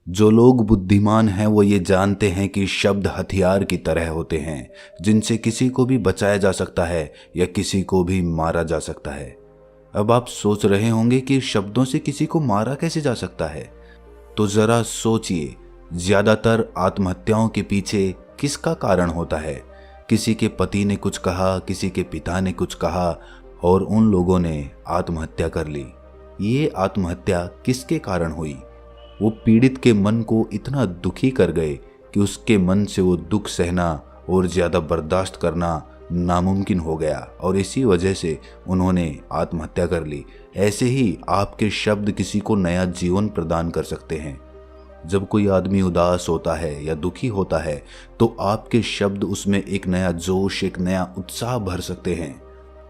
जो लोग बुद्धिमान हैं वो ये जानते हैं कि शब्द हथियार की तरह होते हैं जिनसे किसी को भी बचाया जा सकता है या किसी को भी मारा जा सकता है। अब आप सोच रहे होंगे कि शब्दों से किसी को मारा कैसे जा सकता है, तो जरा सोचिए, ज्यादातर आत्महत्याओं के पीछे किसका कारण होता है? किसी के पति ने कुछ कहा, किसी के पिता ने कुछ कहा और उन लोगों ने आत्महत्या कर ली। ये आत्महत्या किसके कारण हुई? वो पीड़ित के मन को इतना दुखी कर गए कि उसके मन से वो दुख सहना और ज्यादा बर्दाश्त करना नामुमकिन हो गया और इसी वजह से उन्होंने आत्महत्या कर ली। ऐसे ही आपके शब्द किसी को नया जीवन प्रदान कर सकते हैं। जब कोई आदमी उदास होता है या दुखी होता है तो आपके शब्द उसमें एक नया जोश, एक नया उत्साह भर सकते हैं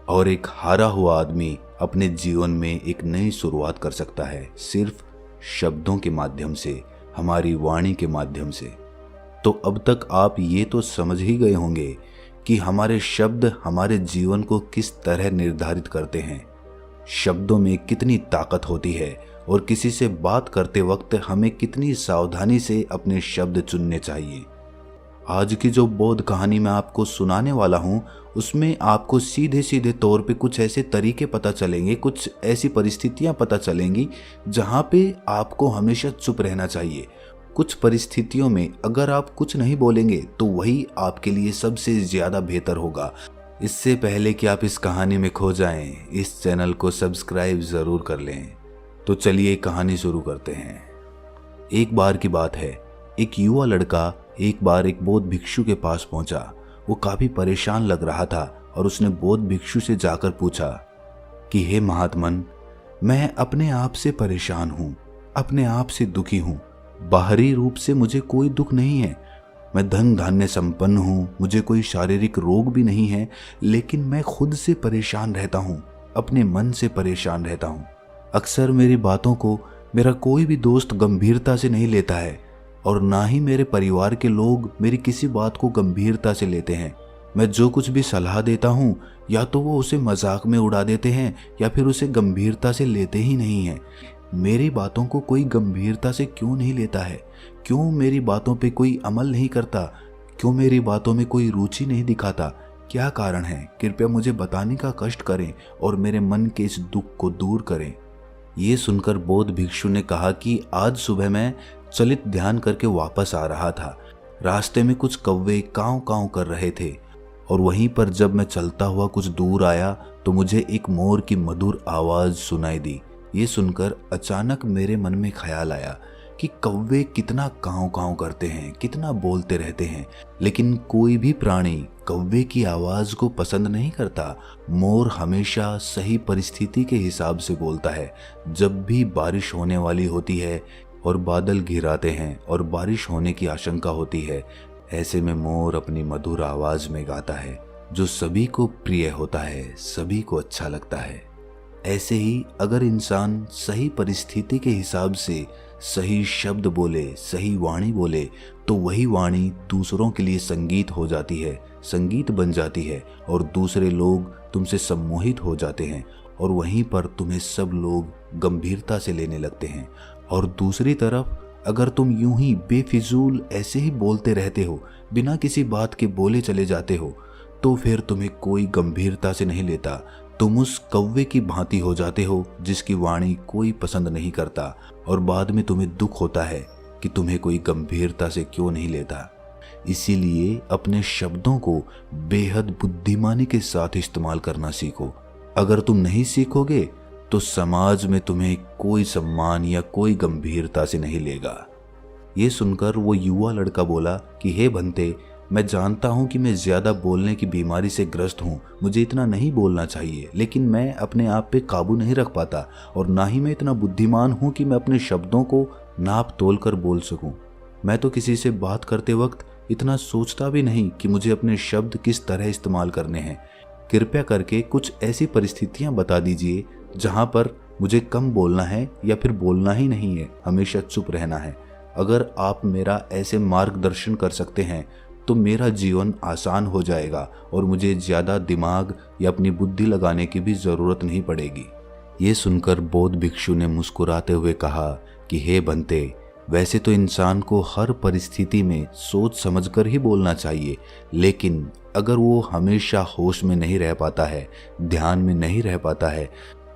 और एक हारा हुआ आदमी अपने जीवन में एक नई शुरुआत कर सकता है, सिर्फ शब्दों के माध्यम से, हमारी वाणी के माध्यम से। तो अब तक आप ये तो समझ ही गए होंगे कि हमारे शब्द हमारे जीवन को किस तरह निर्धारित करते हैं। शब्दों में कितनी ताकत होती है और किसी से बात करते वक्त हमें कितनी सावधानी से अपने शब्द चुनने चाहिए। आज की जो बोध कहानी मैं आपको सुनाने वाला हूँ उसमें आपको सीधे सीधे तौर पे कुछ ऐसे तरीके पता चलेंगे, कुछ ऐसी परिस्थितियाँ पता चलेंगी जहाँ पे आपको हमेशा चुप रहना चाहिए। कुछ परिस्थितियों में अगर आप कुछ नहीं बोलेंगे तो वही आपके लिए सबसे ज़्यादा बेहतर होगा। इससे पहले कि आप इस कहानी में खो जाएं, इस चैनल को सब्सक्राइब ज़रूर कर लें। तो चलिए कहानी शुरू करते हैं। एक बार की बात है, एक युवा लड़का एक बार एक बौद्ध भिक्षु के पास पहुंचा। वो काफी परेशान लग रहा था और उसने बौद्ध भिक्षु से जाकर पूछा कि हे महात्मन, मैं अपने आप से परेशान हूँ, अपने आप से दुखी हूँ। बाहरी रूप से मुझे कोई दुख नहीं है, मैं धन धान्य संपन्न हूँ, मुझे कोई शारीरिक रोग भी नहीं है, लेकिन मैं खुद से परेशान रहता हूँ, अपने मन से परेशान रहता हूँ। अक्सर मेरी बातों को मेरा कोई भी दोस्त गंभीरता से नहीं लेता है और ना ही मेरे परिवार के लोग मेरी किसी बात को गंभीरता से लेते हैं। मैं जो कुछ भी सलाह देता हूँ या तो वो उसे मजाक में उड़ा देते हैं या फिर उसे गंभीरता से लेते ही नहीं हैं। मेरी बातों को कोई गंभीरता से क्यों नहीं लेता है? क्यों मेरी बातों पे कोई अमल नहीं करता? क्यों मेरी बातों में कोई रुचि नहीं दिखाता? क्या कारण है? कृपया मुझे बताने का कष्ट करें और मेरे मन के इस दुख को दूर करें। ये सुनकर बौद्ध भिक्षु ने कहा कि आज सुबह मैं चलित ध्यान करके वापस आ रहा था। रास्ते में कुछ कौवे काँव काँव कर रहे थे और वहीं पर जब मैं चलता हुआ कुछ दूर आया तो मुझे एक मोर की मधुर आवाज़ सुनाई दी। ये सुनकर अचानक मेरे मन में ख्याल आया कि कौवे कितना काँव काँव करते हैं, कितना बोलते रहते हैं, लेकिन कोई भी प्राणी कौवे की आवाज़ को पसंद नहीं करता। मोर हमेशा सही परिस्थिति के हिसाब से बोलता है। जब भी बारिश होने वाली होती है और बादल घिराते हैं और बारिश होने की आशंका होती है, ऐसे में मोर अपनी मधुर आवाज़ में गाता है जो सभी को प्रिय होता है, सभी को अच्छा लगता है। ऐसे ही अगर इंसान सही परिस्थिति के हिसाब से सही शब्द बोले, सही वाणी बोले, तो वही वाणी दूसरों के लिए संगीत हो जाती है, संगीत बन जाती है और दूसरे लोग तुमसे सम्मोहित हो जाते हैं और वहीं पर तुम्हें सब लोग गंभीरता से लेने लगते हैं। और दूसरी तरफ अगर तुम यूं ही बेफिजूल ऐसे ही बोलते रहते हो, बिना किसी बात के बोले चले जाते हो, तो फिर तुम्हें कोई गंभीरता से नहीं लेता। तुम उस कौवे की भांति हो जाते हो जिसकी वाणी कोई पसंद नहीं करता और बाद में तुम्हें दुख होता है कि तुम्हें कोई गंभीरता से क्यों नहीं लेता। इसीलिए अपने शब्दों को बेहद बुद्धिमानी के साथ इस्तेमाल करना सीखो। अगर तुम नहीं सीखोगे तो समाज में तुम्हें कोई सम्मान या कोई गंभीरता से नहीं लेगा। ये सुनकर वो युवा लड़का बोला कि हे बंते, मैं जानता हूँ कि मैं ज़्यादा बोलने की बीमारी से ग्रस्त हूँ, मुझे इतना नहीं बोलना चाहिए, लेकिन मैं अपने आप पे काबू नहीं रख पाता और ना ही मैं इतना बुद्धिमान हूँ कि मैं अपने शब्दों को नाप तोल कर बोल सकूँ। मैं तो किसी से बात करते वक्त इतना सोचता भी नहीं कि मुझे अपने शब्द किस तरह इस्तेमाल करने हैं। कृपया करके कुछ ऐसी परिस्थितियाँ बता दीजिए जहाँ पर मुझे कम बोलना है या फिर बोलना ही नहीं है, हमेशा चुप रहना है। अगर आप मेरा ऐसे मार्गदर्शन कर सकते हैं तो मेरा जीवन आसान हो जाएगा और मुझे ज़्यादा दिमाग या अपनी बुद्धि लगाने की भी ज़रूरत नहीं पड़ेगी। ये सुनकर बौद्ध भिक्षु ने मुस्कुराते हुए कहा कि हे बंते, वैसे तो इंसान को हर परिस्थिति में सोच समझकर ही बोलना चाहिए, लेकिन अगर वो हमेशा होश में नहीं रह पाता है, ध्यान में नहीं रह पाता है,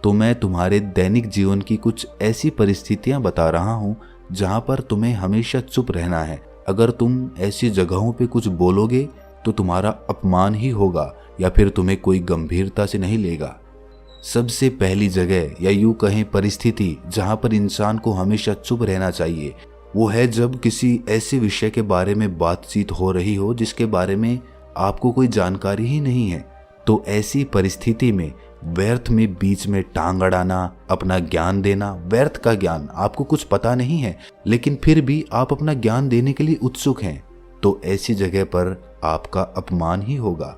तो मैं तुम्हारे दैनिक जीवन की कुछ ऐसी परिस्थितियां बता रहा हूं जहां पर तुम्हें हमेशा चुप रहना है। अगर तुम ऐसी जगहों पे कुछ बोलोगे तो तुम्हारा अपमान ही होगा या फिर तुम्हें कोई गंभीरता से नहीं लेगा। सबसे पहली जगह या यूं कहें परिस्थिति जहां पर इंसान को हमेशा चुप रहना चाहिए, वो है जब किसी ऐसे विषय के बारे में बातचीत हो रही हो जिसके बारे में आपको कोई जानकारी ही नहीं है। तो ऐसी परिस्थिति में व्यर्थ में बीच में टांग अड़ाना, अपना ज्ञान देना, व्यर्थ का ज्ञान, आपको कुछ पता नहीं है लेकिन फिर भी आप अपना ज्ञान देने के लिए उत्सुक हैं, तो ऐसी जगह पर आपका अपमान ही होगा।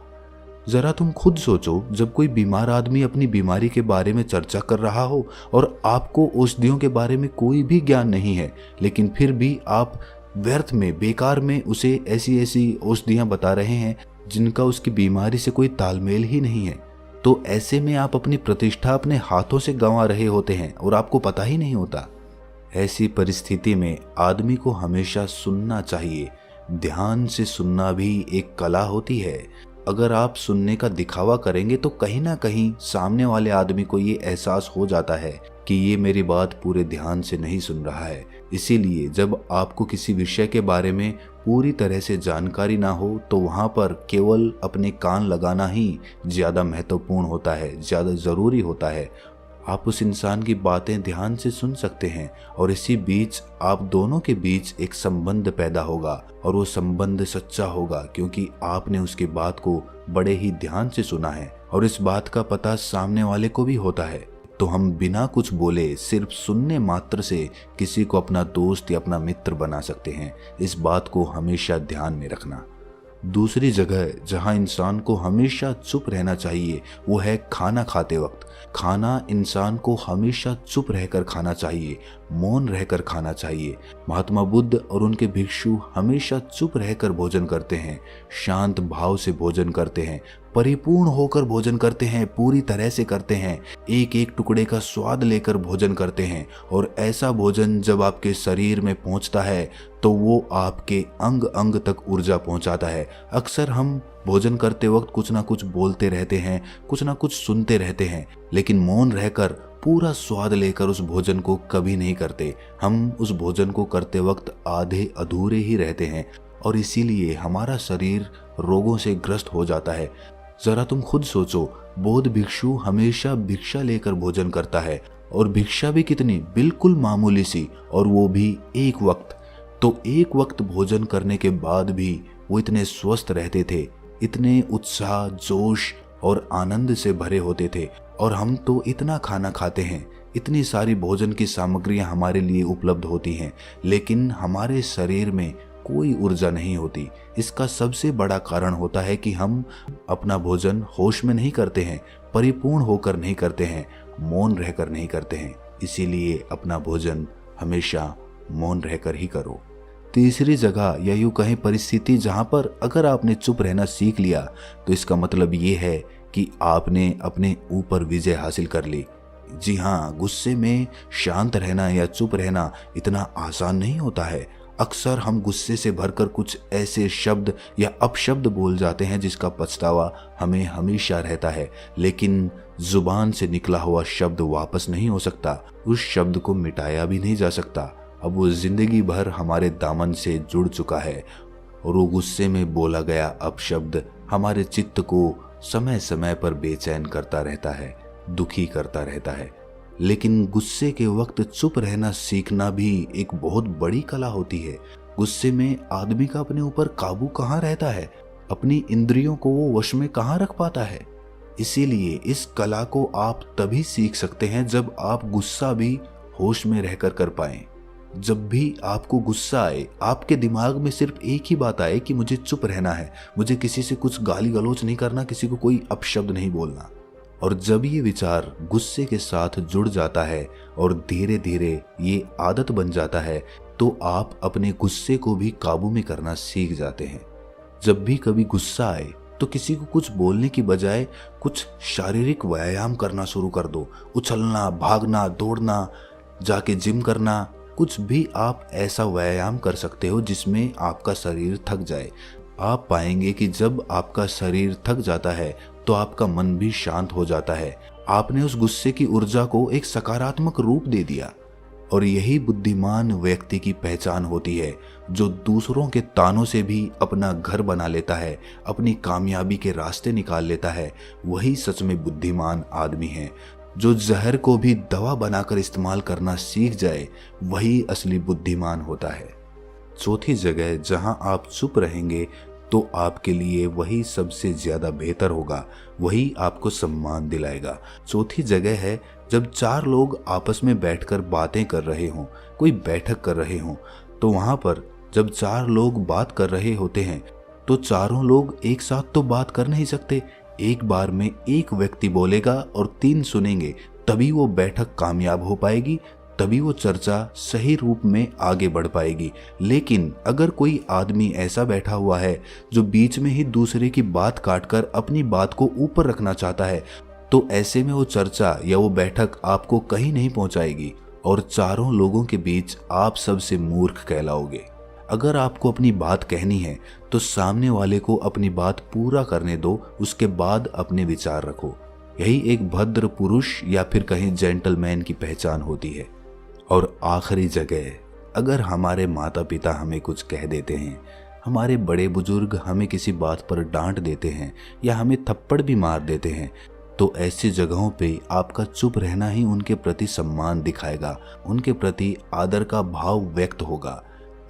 जरा तुम खुद सोचो, जब कोई बीमार आदमी अपनी बीमारी के बारे में चर्चा कर रहा हो और आपको औषधियों के बारे में कोई भी ज्ञान नहीं है, लेकिन फिर भी आप व्यर्थ में, बेकार में उसे ऐसी ऐसी औषधियां बता रहे हैं जिनका उसकी बीमारी से कोई तालमेल ही नहीं है, तो ऐसे में आप अपनी प्रतिष्ठा अपने हाथों से गंवा रहे होते हैं और आपको पता ही नहीं होता। ऐसी परिस्थिति में आदमी को हमेशा सुनना चाहिए। ध्यान से सुनना भी एक कला होती है। अगर आप सुनने का दिखावा करेंगे तो कहीं ना कहीं सामने वाले आदमी को ये एहसास हो जाता है कि ये मेरी बात पूरे ध्यान से नहीं सुन रहा है। इसीलिए जब आपको किसी विषय के बारे में पूरी तरह से जानकारी ना हो तो वहाँ पर केवल अपने कान लगाना ही ज़्यादा महत्वपूर्ण होता है, ज़्यादा ज़रूरी होता है। आप उस इंसान की बातें ध्यान से सुन सकते हैं और इसी बीच आप दोनों के बीच एक संबंध पैदा होगा और वो संबंध सच्चा होगा क्योंकि आपने उसकी बात को बड़े ही ध्यान से सुना है और इस बात का पता सामने वाले को भी होता है। तो हम बिना कुछ बोले सिर्फ सुनने मात्र से किसी को अपना दोस्त या अपना मित्र बना सकते हैं। इस बात को हमेशा ध्यान में रखना। दूसरी जगह जहां इंसान को हमेशा चुप रहना चाहिए वो है खाना खाते वक्त। खाना इंसान को हमेशा चुप रहकर खाना चाहिए, मौन रहकर खाना चाहिए। महात्मा बुद्ध और उनके भिक्षु हमेशा चुप रहकर भोजन करते हैं, शांत भाव से भोजन करते हैं, परिपूर्ण होकर भोजन करते हैं, पूरी तरह से करते हैं, एक एक टुकड़े का स्वाद लेकर भोजन करते हैं। और ऐसा भोजन जब आपके शरीर में पहुंचता है तो वो आपके अंग अंग तक ऊर्जा पहुंचाता है। अक्सर हम भोजन करते वक्त कुछ ना कुछ बोलते रहते हैं, कुछ ना कुछ सुनते रहते हैं, लेकिन मौन रहकर पूरा स्वाद लेकर उस भोजन को कभी नहीं करते। हम उस भोजन को करते वक्त आधे अधूरे ही रहते हैं और इसीलिए हमारा शरीर रोगों से ग्रस्त हो जाता है। जरा तुम खुद सोचो, बौद्ध भिक्षु हमेशा भिक्षा लेकर भोजन करता है और भिक्षा भी कितनी, बिल्कुल मामूली सी, और वो भी एक वक्त। तो एक वक्त भोजन करने के बाद भी वो इतने स्वस्थ रहते थे, इतने उत्साह, जोश और आनंद से भरे होते थे। और हम तो इतना खाना खाते हैं, इतनी सारी भोजन की सामग्रियां हमारे लिए उपलब्ध होती हैं, लेकिन हमारे शरीर में कोई ऊर्जा नहीं होती। इसका सबसे बड़ा कारण होता है कि हम अपना भोजन होश में नहीं करते हैं, परिपूर्ण होकर नहीं करते हैं, मौन रहकर नहीं करते हैं। इसीलिए अपना भोजन हमेशा मौन रहकर ही करो। तीसरी जगह या यूं कहें परिस्थिति जहां पर अगर आपने चुप रहना सीख लिया तो इसका मतलब ये है कि आपने अपने ऊपर विजय हासिल कर ली। जी हाँ, गुस्से में शांत रहना या चुप रहना इतना आसान नहीं होता है। अक्सर हम गुस्से से भरकर कुछ ऐसे शब्द या अपशब्द बोल जाते हैं जिसका पछतावा हमें हमेशा रहता है, लेकिन जुबान से निकला हुआ शब्द वापस नहीं हो सकता, उस शब्द को मिटाया भी नहीं जा सकता। अब वो जिंदगी भर हमारे दामन से जुड़ चुका है और वो गुस्से में बोला गया अपशब्द हमारे चित्त को समय समय पर बेचैन करता रहता है, दुखी करता रहता है। लेकिन गुस्से के वक्त चुप रहना सीखना भी एक बहुत बड़ी कला होती है। गुस्से में आदमी का अपने ऊपर काबू कहाँ रहता है, अपनी इंद्रियों को वो वश में कहाँ रख पाता है। इसीलिए इस कला को आप तभी सीख सकते हैं जब आप गुस्सा भी होश में रहकर कर पाएं। जब भी आपको गुस्सा आए, आपके दिमाग में सिर्फ एक ही बात आए कि मुझे चुप रहना है, मुझे किसी से कुछ गाली गलौज नहीं करना, किसी को कोई अपशब्द नहीं बोलना। और जब ये विचार गुस्से के साथ जुड़ जाता है और धीरे धीरे ये आदत बन जाता है तो आप अपने गुस्से को भी काबू में करना सीख जाते हैं। जब भी कभी गुस्सा आए तो किसी को कुछ बोलने की बजाय कुछ शारीरिक व्यायाम करना शुरू कर दो। उछलना, भागना, दौड़ना, जाके जिम करना, कुछ भी आप ऐसा व्यायाम कर सकते हो जिसमें आपका शरीर थक जाए। आप पाएंगे कि जब आपका शरीर थक जाता है तो आपका मन भी शांत हो जाता है। आपने उस गुस्से की ऊर्जा को एक सकारात्मक रूप दे दिया। और यही बुद्धिमान व्यक्ति की पहचान होती है, जो दूसरों के तानों से भी अपना घर बना लेता है, अपनी कामयाबी के रास्ते निकाल लेता है। वही सच में बुद्धिमान आदमी है। जो जहर को भी दवा बनाकर इस्तेमाल करना सीख जाए, वही असली बुद्धिमान होता है। चौथी जगह जहां आप चुप रहेंगे तो आपके लिए वही सबसे ज्यादा बेहतर होगा, वही आपको सम्मान दिलाएगा। चौथी जगह है जब चार लोग आपस में बैठकर बातें कर रहे हों, कोई बैठक कर रहे हों, तो वहां पर जब चार लोग बात कर रहे होते हैं तो चारों लोग एक साथ तो बात कर नहीं सकते। एक बार में एक व्यक्ति बोलेगा और तीन सुनेंगे, तभी वो बैठक कामयाब हो पाएगी, तभी वो चर्चा सही रूप में आगे बढ़ पाएगी। लेकिन अगर कोई आदमी ऐसा बैठा हुआ है जो बीच में ही दूसरे की बात काटकर अपनी बात को ऊपर रखना चाहता है, तो ऐसे में वो चर्चा या वो बैठक आपको कहीं नहीं पहुंचाएगी और चारों लोगों के बीच आप सबसे मूर्ख कहलाओगे। अगर आपको अपनी बात कहनी है तो सामने वाले को अपनी बात पूरा करने दो, उसके बाद अपने विचार रखो। यही एक भद्र पुरुष या फिर कहीं जेंटलमैन की पहचान होती है। और आखिरी जगह, अगर हमारे माता पिता हमें कुछ कह देते हैं, हमारे बड़े बुजुर्ग हमें किसी बात पर डांट देते हैं या हमें थप्पड़ भी मार देते हैं, तो ऐसी जगहों पे आपका चुप रहना ही उनके प्रति सम्मान दिखाएगा, उनके प्रति आदर का भाव व्यक्त होगा।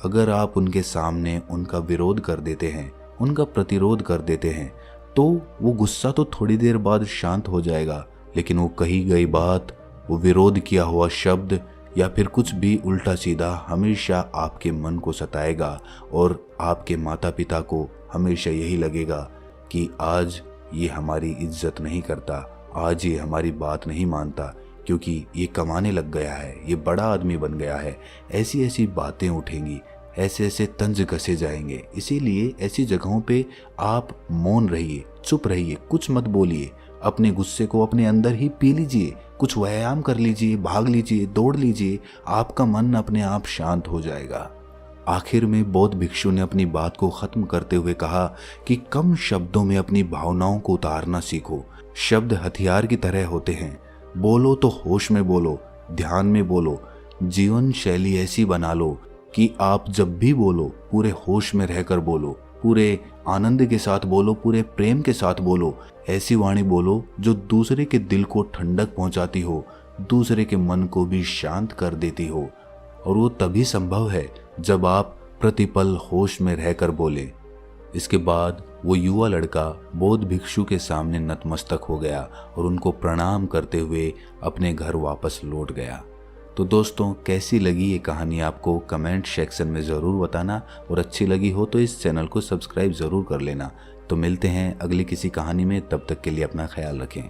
अगर आप उनके सामने उनका विरोध कर देते हैं, उनका प्रतिरोध कर देते हैं, तो वो गुस्सा तो थोड़ी देर बाद शांत हो जाएगा, लेकिन वो कही गई बात, वो विरोध किया हुआ शब्द या फिर कुछ भी उल्टा सीधा हमेशा आपके मन को सताएगा और आपके माता पिता को हमेशा यही लगेगा कि आज ये हमारी इज्जत नहीं करता, आज ये हमारी बात नहीं मानता, क्योंकि ये कमाने लग गया है, ये बड़ा आदमी बन गया है। ऐसी ऐसी बातें उठेंगी, ऐसे ऐसे तंज कसे जाएंगे। इसीलिए ऐसी जगहों पे आप मौन रहिए, चुप रहिए, कुछ मत बोलिए। अपने गुस्से को अपने अंदर ही पी लीजिए, कुछ व्यायाम कर लीजिए, भाग लीजिए, दौड़ लीजिए, आपका मन अपने आप शांत हो जाएगा। आखिर में बौद्ध भिक्षु ने अपनी बात को खत्म करते हुए कहा कि कम शब्दों में अपनी भावनाओं को उतारना सीखो। शब्द हथियार की तरह होते हैं। बोलो तो होश में बोलो, ध्यान में बोलो। जीवन शैली ऐसी बना लो कि आप जब भी बोलो पूरे होश में रहकर बोलो, पूरे आनंद के साथ बोलो, पूरे प्रेम के साथ बोलो। ऐसी वाणी बोलो जो दूसरे के दिल को ठंडक पहुंचाती हो, दूसरे के मन को भी शांत कर देती हो। और वो तभी संभव है जब आप प्रतिपल होश में रहकर बोले। इसके बाद वो युवा लड़का बौद्ध भिक्षु के सामने नतमस्तक हो गया और उनको प्रणाम करते हुए अपने घर वापस लौट गया। तो दोस्तों, कैसी लगी ये कहानी आपको कमेंट सेक्शन में ज़रूर बताना, और अच्छी लगी हो तो इस चैनल को सब्सक्राइब ज़रूर कर लेना। तो मिलते हैं अगली किसी कहानी में, तब तक के लिए अपना ख्याल रखें।